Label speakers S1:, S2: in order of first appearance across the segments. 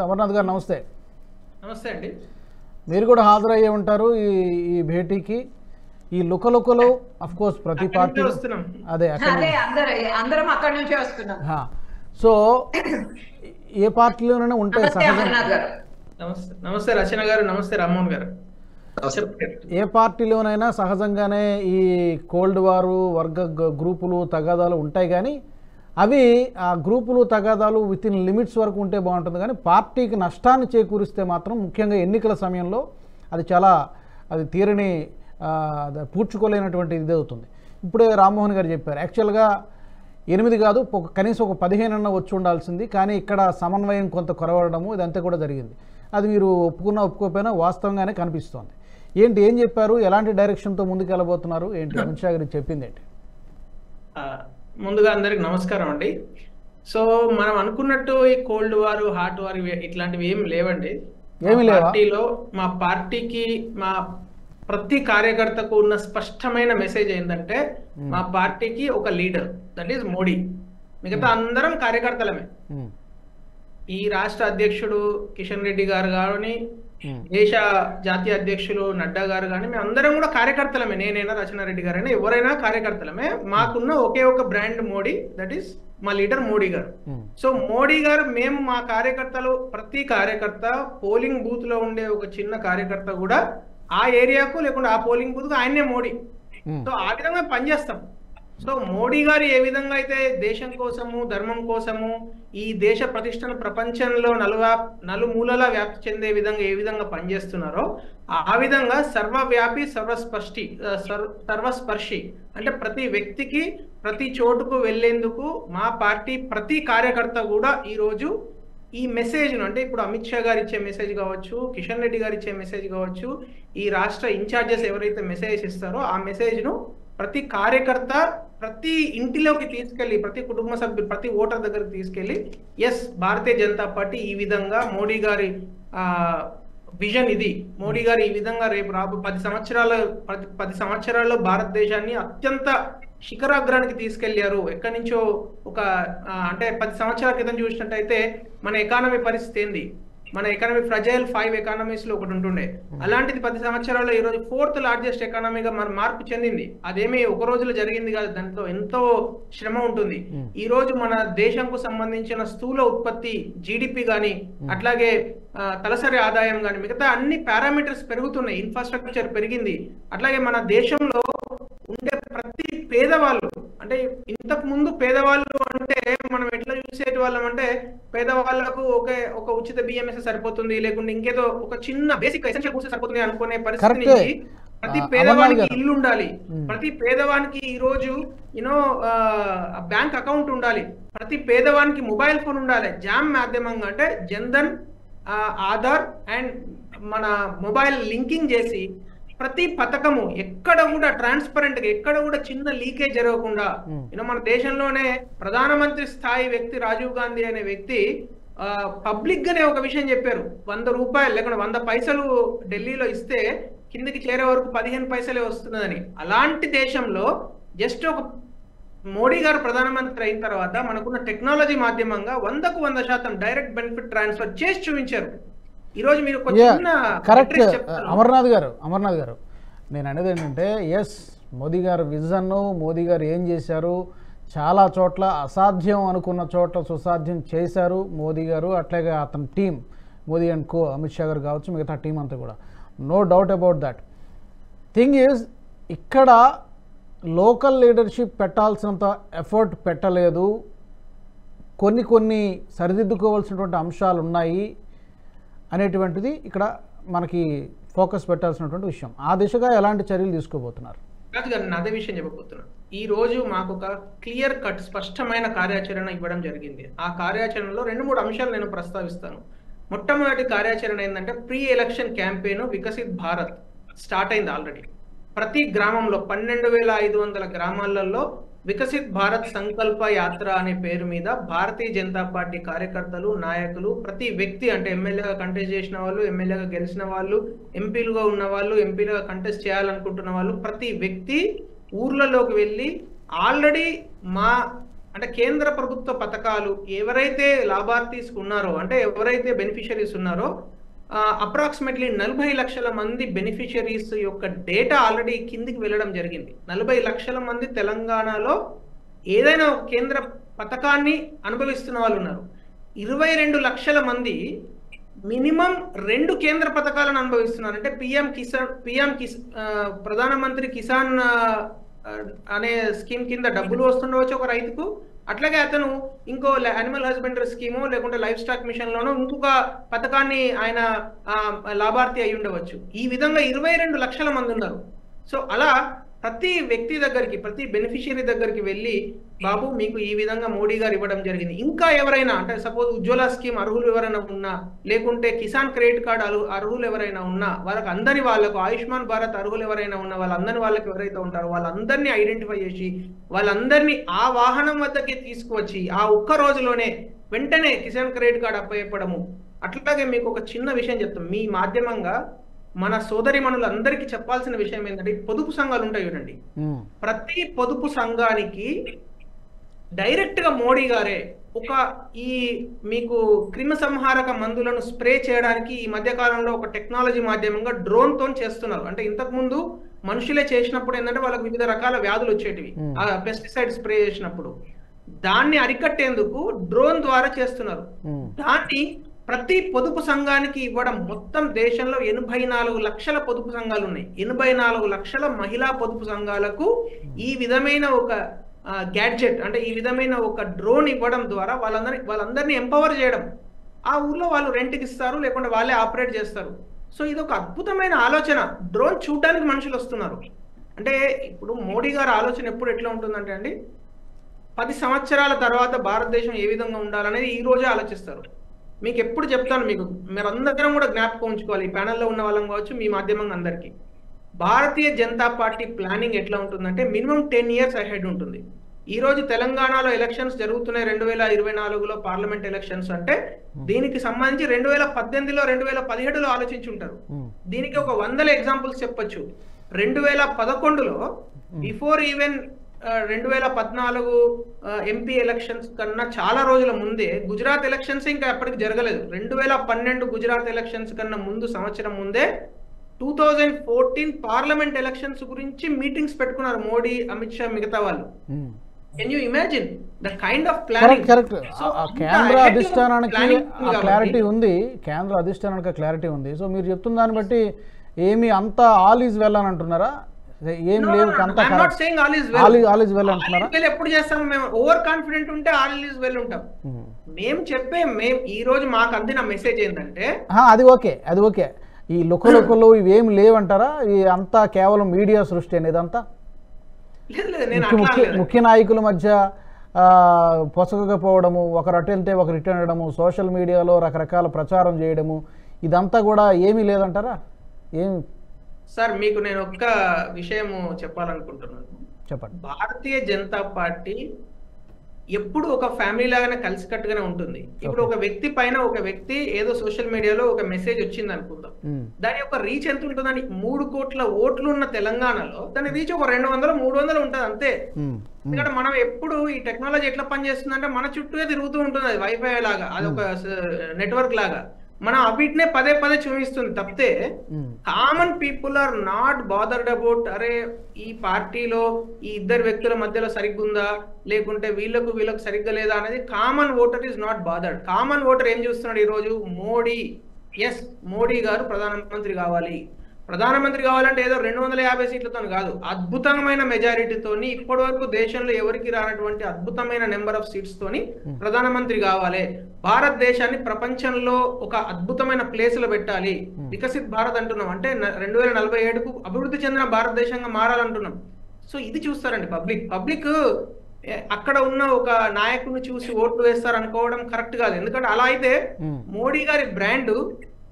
S1: అమర్నాథ్ గారు నమస్తే.
S2: నమస్తే అండి.
S1: మీరు కూడా హాజరయ్యే ఉంటారు ఈ భేటీకి. ఈ లుకలుకలు అఫ్ కోర్స్ ప్రతి పార్టీ
S3: అదే అందరం అక్కడి నుంచే వస్తున్నాం.
S1: సో ఏ పార్టీలోనైనా ఉంటాయి సహజంగా.
S2: నమస్తే రచన గారు, నమస్తే రామ్మోహన్ గారు.
S1: ఏ పార్టీలోనైనా సహజంగానే ఈ కోల్డ్ వారు వర్గ గ్రూపులు తగాదాలు ఉంటాయి, కానీ అవి ఆ గ్రూపులు తగాదాలు విత్ ఇన్ లిమిట్స్ వరకు ఉంటే బాగుంటుంది. కానీ పార్టీకి నష్టాన్ని చేకూరిస్తే మాత్రం ముఖ్యంగా ఎన్నికల సమయంలో అది తీరని పూడ్చుకోలేనటువంటి ఇది అవుతుంది. ఇప్పుడే రామ్మోహన్ గారు చెప్పారు, యాక్చువల్గా 8 కాదు కనీసం ఒక 15 అన్న వచ్చి ఉండాల్సింది, కానీ ఇక్కడ సమన్వయం కొంత కొరవడము ఇదంతా కూడా జరిగింది. అది మీరు ఒప్పుకోకపోయినా వాస్తవంగానే కనిపిస్తోంది. ఏం చెప్పారు, ఎలాంటి డైరెక్షన్తో ముందుకు వెళ్ళబోతున్నారు ఏంటి, అమిత్ షా గారికి చెప్పింది ఏంటి?
S2: ముందుగా అందరికి నమస్కారం అండి. సో మనం అనుకున్నట్టు ఈ కోల్డ్ వారు హాట్ వారు ఇట్లాంటివి ఏమి లేవండి. పార్టీలో మా పార్టీకి మా ప్రతి కార్యకర్తకు ఉన్న స్పష్టమైన మెసేజ్ ఏంటంటే మా పార్టీకి ఒక లీడర్, దట్ ఈస్ మోడీ. మిగతా అందరం కార్యకర్తలమే. ఈ రాష్ట్ర అధ్యక్షుడు కిషన్ రెడ్డి గారు కానీ, దేశ జాతీయ అధ్యక్షులు నడ్డా గారు కానీ, మేము అందరం కూడా కార్యకర్తలమే. నేనైనా రచనారెడ్డి గారైనా ఎవరైనా కార్యకర్తలమే. మాకున్న ఒకే ఒక బ్రాండ్ మోడీ, దట్ ఈస్ మా లీడర్ మోడీ గారు. సో మోడీ గారు, మేము మా కార్యకర్తలు, ప్రతి కార్యకర్త పోలింగ్ బూత్ లో ఉండే ఒక చిన్న కార్యకర్త కూడా ఆ ఏరియాకు లేకుండా ఆ పోలింగ్ బూత్ కు ఆయనే మోడీ. సో ఆ విధంగా పనిచేస్తాం. సో మోడీ గారు ఏ విధంగా అయితే దేశం కోసము, ధర్మం కోసము, ఈ దేశ ప్రతిష్టను ప్రపంచంలో నలుమూలలా వ్యాప్తి చెందే విధంగా ఏ విధంగా పనిచేస్తున్నారో ఆ విధంగా సర్వవ్యాపి సర్వస్పర్శి అంటే ప్రతి వ్యక్తికి ప్రతి చోటుకు వెళ్లేందుకు మా పార్టీ ప్రతి కార్యకర్త కూడా ఈరోజు ఈ మెసేజ్ను, అంటే ఇప్పుడు అమిత్ షా గారు ఇచ్చే మెసేజ్ కావచ్చు, కిషన్ రెడ్డి గారు ఇచ్చే మెసేజ్ కావచ్చు, ఈ రాష్ట్ర ఇన్ఛార్జెస్ ఎవరైతే మెసేజ్ ఇస్తారో ఆ మెసేజ్ను ప్రతి కార్యకర్త ప్రతి ఇంటిలోకి తీసుకెళ్లి, ప్రతి కుటుంబ సభ్యులు, ప్రతి ఓటర్ దగ్గరికి తీసుకెళ్లి, ఎస్ భారతీయ జనతా పార్టీ ఈ విధంగా మోడీ గారి విజన్ ఇది, మోడీ గారు ఈ విధంగా రేపు 10 సంవత్సరాల్లో భారతదేశాన్ని అత్యంత శిఖరాగ్రానికి తీసుకెళ్లారు. ఎక్కడి నుంచో అంటే 10 సంవత్సరాల క్రితం చూసినట్టయితే మన ఎకానమీ పరిస్థితి ఏంది, మన ఎకానమీ ఫ్రజైల్ 5 ఎకానమీస్ లో ఒకటి ఉంటుండే. అలాంటిది 10 సంవత్సరాల్లో ఈ రోజు 4th లార్జెస్ట్ ఎకానమీగా మన మార్పు చెందింది. అదేమి ఒక రోజులో జరిగింది కాదు, దాంట్లో ఎంతో శ్రమ ఉంటుంది. ఈ రోజు మన దేశంకు సంబంధించిన స్థూల ఉత్పత్తి జీడిపి గాని, అట్లాగే తలసరి ఆదాయం గాని, మిగతా అన్ని పారామీటర్స్ పెరుగుతున్నాయి. ఇన్ఫ్రాస్ట్రక్చర్ పెరిగింది. అట్లాగే మన దేశంలో ఉండే ప్రతి పేదవాళ్ళు, అంటే ఇంతకు ముందు పేదవాళ్ళు అంటే మనం ఎట్లా చూసేటి వాళ్ళం అంటే పేదవాళ్ళకు ఒక ఉచిత బియ్యం సరిపోతుంది, లేకుంటే ఇంకేదో ఒక చిన్న బేసిక్ ఎసెన్షియల్ గూడ్స్ సరిపోతుంది అనుకునే పరిస్థితి నుంచి ప్రతి పేదవానికి ఇల్లు ఉండాలి, ప్రతి పేదవానికి ఈ రోజు బ్యాంక్ అకౌంట్ ఉండాలి, ప్రతి పేదవానికి మొబైల్ ఫోన్ ఉండాలి, జామ్ మాధ్యమంగా అంటే జన్ధన్, ఆధార్ అండ్ మన మొబైల్ లింకింగ్ చేసి ప్రతి పథకము ఎక్కడ కూడా ట్రాన్స్పరెంట్ గా, ఎక్కడ కూడా చిన్న లీకేజ్ జరగకుండా, మన దేశంలోనే ప్రధానమంత్రి స్థాయి వ్యక్తి రాజీవ్ గాంధీ అనే వ్యక్తి పబ్లిక్ గానే ఒక విషయం చెప్పారు, 100 రూపాయలు లేకుండా 100 పైసలు ఢిల్లీలో ఇస్తే కిందికి చేరే వరకు 15 పైసలే వస్తున్నదని. అలాంటి దేశంలో జస్ట్ ఒక మోడీ గారు ప్రధానమంత్రి అయిన తర్వాత మనకున్న టెక్నాలజీ మాధ్యమంగా 100% డైరెక్ట్ బెనిఫిట్ ట్రాన్స్ఫర్ చేసి చూపించారు. ఈరోజు మీరు
S1: కరెక్ట్ అమర్నాథ్ గారు నేను అనేది ఏంటంటే, ఎస్ మోదీ గారు విజన్, మోదీ గారు ఏం చేశారు, చాలా చోట్ల అసాధ్యం అనుకున్న చోట్ల సుసాధ్యం చేశారు మోదీ గారు. అట్లాగే అతని team, Modi and co, Amit Shah గారు కావచ్చు, మిగతా టీం అంతా కూడా, no doubt about that. Thing is, ఇక్కడ లోకల్ లీడర్షిప్ పెట్టాల్సినంత ఎఫర్ట్ పెట్టలేదు. కొన్ని సరిదిద్దుకోవాల్సినటువంటి అంశాలు ఉన్నాయి అనేటువంటిది ఇక్కడ మనకి ఫోకస్ పెట్టాల్సినటువంటి విషయం. ఆ దిశగా ఎలాంటి చర్యలు తీసుకోబోతున్నారు?
S2: రాజు గారు, అదే విషయం చెప్పబోతున్నాను. ఈ రోజు మాకు ఒక క్లియర్ కట్ స్పష్టమైన కార్యాచరణ ఇవ్వడం జరిగింది. ఆ కార్యాచరణలో 2-3 అంశాలు నేను ప్రస్తావిస్తాను. మొట్టమొదటి కార్యాచరణ ఏంటంటే, pre election campaign Viksit Bharat start అయింది ఆల్రెడీ. ప్రతి గ్రామంలో 12,500 గ్రామాలలో వికసిత్ భారత్ సంకల్ప యాత్ర అనే పేరు మీద భారతీయ జనతా పార్టీ కార్యకర్తలు, నాయకులు, ప్రతి వ్యక్తి, అంటే ఎమ్మెల్యేగా కంటెస్ట్ చేసిన వాళ్ళు, ఎమ్మెల్యేగా గెలిచిన వాళ్ళు, ఎంపీలుగా ఉన్న వాళ్ళు, ఎంపీలుగా కంటెస్ట్ చేయాలనుకుంటున్న వాళ్ళు, ప్రతి వ్యక్తి ఊర్లలోకి వెళ్ళి ఆల్రెడీ మా అంటే కేంద్ర ప్రభుత్వ పథకాలు ఎవరైతే లాభార్థీస్ ఉన్నారో, అంటే ఎవరైతే బెనిఫిషరీస్ ఉన్నారో, అప్రాక్సిమేట్లీ 40 లక్షల మంది బెనిఫిషరీస్ యొక్క డేటా ఆల్రెడీ కిందికి వెళ్ళడం జరిగింది. 40 లక్షల మంది తెలంగాణలో ఏదైనా ఒక కేంద్ర పథకాన్ని అనుభవిస్తున్న వాళ్ళు ఉన్నారు. 22 లక్షల మంది మినిమం 2 కేంద్ర పథకాలను అనుభవిస్తున్నారు. అంటే ప్రధానమంత్రి కిసాన్ అనే స్కీమ్ కింద డబ్బులు వస్తుండవచ్చు ఒక రైతుకు, అట్లాగే అతను ఇంకో యానిమల్ హస్బెండరీ స్కీమో లేకుంటే లైఫ్ స్టాక్ మిషన్ లోనో ఇంకొక పథకాన్ని ఆయన లాభార్థి అయి ఉండవచ్చు. ఈ విధంగా 22 లక్షల మంది ఉన్నారు. సో అలా ప్రతి వ్యక్తి దగ్గరికి, ప్రతి బెనిఫిషియరీ దగ్గరికి వెళ్ళి బాబు మీకు ఈ విధంగా మోడీ గారు ఇవ్వడం జరిగింది. ఇంకా ఎవరైనా అంటే సపోజ్ ఉజ్వల స్కీమ్ అర్హులు ఎవరైనా ఉన్నా, లేకుంటే కిసాన్ క్రెడిట్ కార్డ్ అర్హులు ఎవరైనా ఉన్నా, వాళ్ళకు ఆయుష్మాన్ భారత్ అర్హులు ఎవరైనా ఉన్నా, వాళ్ళకి ఎవరైతే ఉంటారో వాళ్ళందరినీ ఐడెంటిఫై చేసి వాళ్ళందరినీ ఆ వాహనం వద్దకే తీసుకువచ్చి ఆ ఒక్క రోజులోనే వెంటనే కిసాన్ క్రెడిట్ కార్డ్ అప్పయ్యపడము. అట్లాగే మీకు ఒక చిన్న విషయం చెప్తాం, మీ మాధ్యమంగా మన సోదరి మనులందరికీ చెప్పాల్సిన విషయం ఏంటంటే, పొదుపు సంఘాలు ఉంటాయి చూడండి, ప్రతి పొదుపు సంఘానికి డైరెక్ట్ గా మోడీ గారే ఈ మీకు క్రిమి సంహారక మందులను స్ప్రే చేయడానికి ఈ మధ్య కాలంలో ఒక టెక్నాలజీ మాధ్యమంగా డ్రోన్ తో చేస్తున్నారు. అంటే ఇంతకు ముందు మనుషులే చేసినప్పుడు ఏంటంటే వాళ్ళకి వివిధ రకాల వ్యాధులు వచ్చేటివి ఆ పెస్టిసైడ్ స్ప్రే చేసినప్పుడు, దాన్ని అరికట్టేందుకు డ్రోన్ ద్వారా చేస్తున్నారు. దాన్ని ప్రతి పొదుపు సంఘానికి ఇవ్వడం. మొత్తం దేశంలో 84 లక్షల పొదుపు సంఘాలు ఉన్నాయి. 84 లక్షల మహిళా పొదుపు సంఘాలకు ఈ విధమైన ఒక గ్యాడ్జెట్, అంటే ఈ విధమైన ఒక డ్రోన్ ఇవ్వడం ద్వారా వాళ్ళందరినీ ఎంపవర్ చేయడం. ఆ ఊర్లో వాళ్ళు రెంట్కి ఇస్తారు, లేకుంటే వాళ్ళే ఆపరేట్ చేస్తారు. సో ఇది ఒక అద్భుతమైన ఆలోచన. డ్రోన్ చూడడానికి మనుషులు వస్తున్నారు. అంటే ఇప్పుడు మోడీ గారి ఆలోచన ఎప్పుడు ఎట్లా ఉంటుందంటే అండి, 10 సంవత్సరాల తర్వాత భారతదేశం ఏ విధంగా ఉండాలనేది ఈ రోజే ఆలోచిస్తారు. మీకు ఎప్పుడు చెప్తాను, మీరు అందరం కూడా జ్ఞాపకం ఉంచుకోవాలి, ఈ ప్యానెల్లో ఉన్న వాళ్ళం కావచ్చు, మీ మాధ్యమంగా అందరికీ. భారతీయ జనతా పార్టీ ప్లానింగ్ ఎట్లా ఉంటుందంటే మినిమం 10 years అహెడ్ ఉంటుంది. ఈ రోజు తెలంగాణలో ఎలక్షన్స్ జరుగుతున్నాయి, 2024లో పార్లమెంట్ ఎలక్షన్స్. అంటే దీనికి సంబంధించి 2018లో 2017లో ఆలోచించి ఉంటారు. దీనికి ఒక 100 ఎగ్జాంపుల్స్ చెప్పొచ్చు. 2011లో బిఫోర్ ఈవెన్ 2014 ఎంపీ ఎలక్షన్స్ కన్నా చాలా రోజుల ముందే గుజరాత్ ఎలక్షన్స్ ఇంకా అప్పటికి జరగలేదు. 2012 గుజరాత్ ఎలక్షన్స్ కన్నా ముందు సంవత్సరం ముందే 2014 పార్లమెంట్ ఎలక్షన్స్ గురించి మీటింగ్స్ పెట్టుకున్నారు మోడీ, అమిత్ షా, మిగతా వాళ్ళు. Can you imagine the kind of planning?
S1: కేంద్ర అధిష్టానానికి క్లారిటీ ఉంది, కేంద్ర అధిష్టానానికి క్లారిటీ ఉంది. సో మీరు చెప్తున్న దాన్ని బట్టి ఏమి అంత ఆల్ ఈజ్ వెల్ అని అంటున్నారా? ఏం లేవు ఆల్ ఈజ్ వెల్ అంటున్నారా?
S2: ఎప్పుడు చేస్తాం మేము? ఓవర్ కాన్ఫిడెంట్ ఉంటే ఆల్ ఈజ్ వెల్ ఉంటాం. మేము ఈ రోజు మాకు అందిన మెసేజ్ ఏంటంటే
S1: అది ఓకే, ఈ లుకలుకలు ఇవేమి లేవంటారా? ఈ అంతా కేవలం మీడియా సృష్టి అనేది అంతా ముఖ్య నాయకుల మధ్య పొసగకపోవడము, ఒకరు అటు వెళ్తే ఒకరు ఇటు అనడము, సోషల్ మీడియాలో రకరకాల ప్రచారం చేయడము, ఇదంతా కూడా ఏమీ లేదంటారా? ఏమి
S2: సార్, మీకు నేను ఒక్క విషయం చెప్పాలనుకుంటున్నాను.
S1: చెప్పండి.
S2: భారతీయ జనతా పార్టీ ఎప్పుడు ఒక ఫ్యామిలీ లాగానే కలిసికట్టుగానే ఉంటుంది. ఇప్పుడు ఒక వ్యక్తి పైన ఒక వ్యక్తి ఏదో సోషల్ మీడియాలో ఒక మెసేజ్ వచ్చింది అనుకుందాం, దాని యొక్క రీచ్ ఎంత ఉంటుందని 3 కోట్ల ఓట్లు ఉన్న తెలంగాణలో దాని రీచ్ ఒక 200-300 ఉంటుంది అంతే. ఎందుకంటే మనం ఎప్పుడు ఈ టెక్నాలజీ ఎట్లా పనిచేస్తుందంటే మన చుట్టూ తిరుగుతూ ఉంటుంది, అది వైఫై లాగా, అది ఒక నెట్వర్క్ లాగా. మనం అవిటినే పదే చూపిస్తుంది తప్పితే common people are not bothered about అరే ఈ పార్టీలో ఈ ఇద్దరు వ్యక్తుల మధ్యలో సరిగ్గా ఉందా, లేకుంటే వీళ్ళకు సరిగ్గా లేదా అనేది common voter is not bothered. Common voter ఏం చూస్తున్నాడు ఈరోజు? మోడీ గారు ప్రధానమంత్రి కావాలంటే ఏదో 250 సీట్లతో కాదు, అద్భుతమైన మెజారిటీతోని ఇప్పటి వరకు దేశంలో ఎవరికి రానటువంటి అద్భుతమైన నెంబర్ ఆఫ్ సీట్స్ తోని ప్రధానమంత్రి కావాలి. భారతదేశాన్ని ప్రపంచంలో ఒక అద్భుతమైన ప్లేస్ లో పెట్టాలి. వికసిత్ భారత్ అంటున్నాం, అంటే 2047కు అభివృద్ధి చెందిన భారతదేశంగా మారాలంటున్నాం. సో ఇది చూస్తారండి పబ్లిక్ అక్కడ ఉన్న ఒక నాయకుడిని చూసి ఓట్లు వేస్తారు అనుకోవడం కరెక్ట్ కాదు. ఎందుకంటే అలా అయితే మోడీ గారి బ్రాండ్,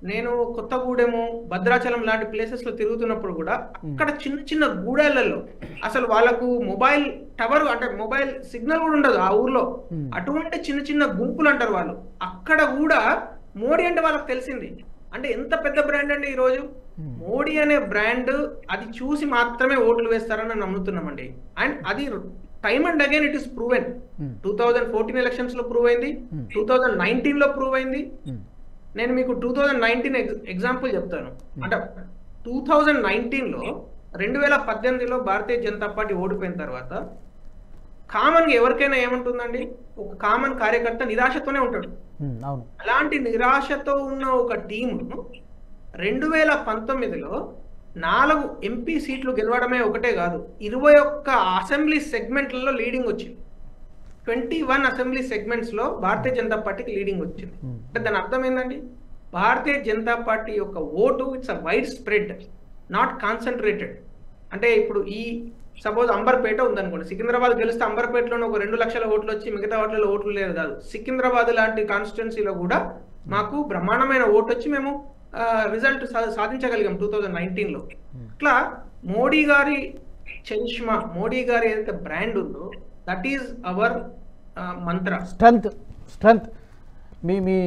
S2: నేను కొత్తగూడెము, భద్రాచలం లాంటి ప్లేసెస్ లో తిరుగుతున్నప్పుడు కూడా అక్కడ చిన్న గూడెలలో అసలు వాళ్ళకు మొబైల్ టవర్, అంటే మొబైల్ సిగ్నల్ కూడా ఉండదు ఆ ఊర్లో. అటువంటి చిన్న గుంపులు అంటారు వాళ్ళు. అక్కడ కూడా మోడీ అంటే వాళ్ళకి తెలిసింది. అంటే ఎంత పెద్ద బ్రాండ్ అండి ఈరోజు మోడీ అనే బ్రాండ్. అది చూసి మాత్రమే ఓట్లు వేస్తారని నమ్ముతున్నామండి. అండ్ అది time and again it is proven. 2014 elections లో ప్రూవ్ అయింది, 2019 లో ప్రూవ్ అయింది. నేను మీకు 2019 ఎగ్జాంపుల్ చెప్తాను. అంటే 2019లో 2018లో భారతీయ జనతా పార్టీ ఓడిపోయిన తర్వాత కామన్ గా ఎవరికైనా ఏముంటుందండి, ఒక కామన్ కార్యకర్త నిరాశతోనే ఉంటాడు. అలాంటి నిరాశతో ఉన్న ఒక టీమును 2019లో 4 ఎంపీ సీట్లు గెలవడమే ఒకటే కాదు, 21 అసెంబ్లీ సెగ్మెంట్లలో లీడింగ్ వచ్చింది. 21 అసెంబ్లీ సెగ్మెంట్స్ లో భారతీయ జనతా పార్టీకి లీడింగ్ వచ్చింది. అంటే దాని అర్థం ఏంటండి, భారతీయ జనతా పార్టీ యొక్క vote it's a wide spread, not concentrated. అంటే ఇప్పుడు ఈ సపోజ్ అంబర్పేట ఉందనుకోండి, సికింద్రాబాద్ గెలిస్తే అంబర్పేటలోనే ఒక 2 లక్షల ఓట్లు వచ్చి మిగతా వాటిలో ఓట్లు లేదు కాదు. సికింద్రాబాద్ లాంటి కాన్స్టిట్యున్సీలో కూడా మాకు బ్రహ్మాండమైన ఓటు వచ్చి మేము రిజల్ట్ సాధించగలిగాం 2019లో. ఇట్లా మోడీ గారి చరిష్మా, మోడీ గారి ఏదైతే బ్రాండ్ ఉందో that is our Mantra,
S1: strength, మీ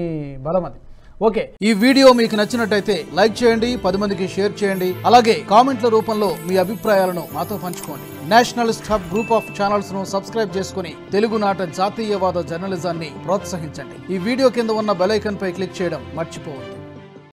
S1: బలం అది. ఓకే, ఈ వీడియో మీకు నచ్చినట్టయితే లైక్ చేయండి, 10 మందికి షేర్ చేయండి. అలాగే కామెంట్ల రూపంలో మీ అభిప్రాయాలను మాతో పంచుకోండి. Nationalist hub group of channels ను సబ్స్క్రైబ్ చేసుకుని తెలుగునాట జాతీయవాద జర్నలిజాన్ని ప్రోత్సహించండి. ఈ వీడియో కింద ఉన్న బెల్ ఐకాన్ పై క్లిక్ చేయడం మర్చిపోవద్దు.